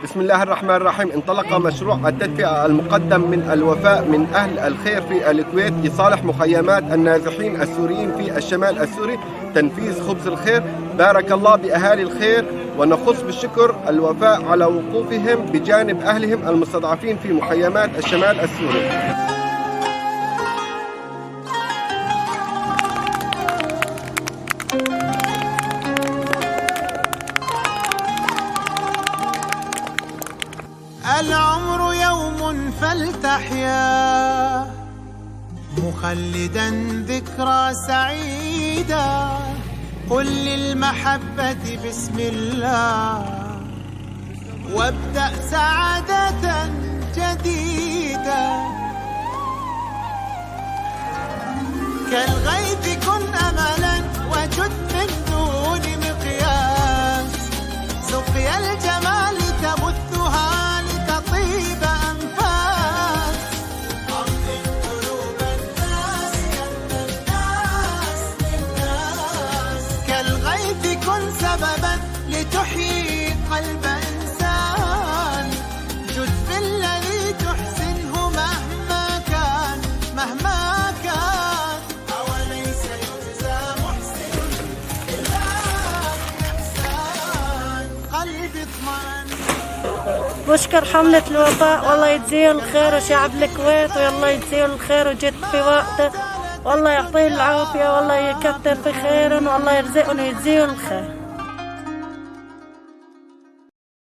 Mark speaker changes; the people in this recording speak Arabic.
Speaker 1: بسم الله الرحمن الرحيم. انطلق مشروع التدفئة المقدم من الوفاء من أهل الخير في الكويت لصالح مخيمات النازحين السوريين في الشمال السوري، تنفيذ خبز الخير. بارك الله بأهالي الخير، ونخص بالشكر الوفاء على وقوفهم بجانب أهلهم المستضعفين في مخيمات الشمال السوري.
Speaker 2: العمر يوم فلتحيا مخلدا ذكرى سعيدة، قل للمحبة بسم الله وابدأ سعادة جديدة. كالغيث كن أملا وجد من دون مقياس، سقيا الجمال تبثها طيب أنفاس، أظلم قلوب الناس يد الناس للناس. كالغيث كن سببا لتحيي قلب إنسان، جد بالذي تحسنه مهما كان مهما كان. أوليس يجزى محسن إلا بإحسان، قلبي اطمأن.
Speaker 3: بشكر حملة الوفاء، والله يجزيه الخير وشعب الكويت، والله يجزيه الخير وجد في وقته، والله يعطيه العافية، والله يكثر في خيرهم، والله يرزقهم ويجزيه الخير.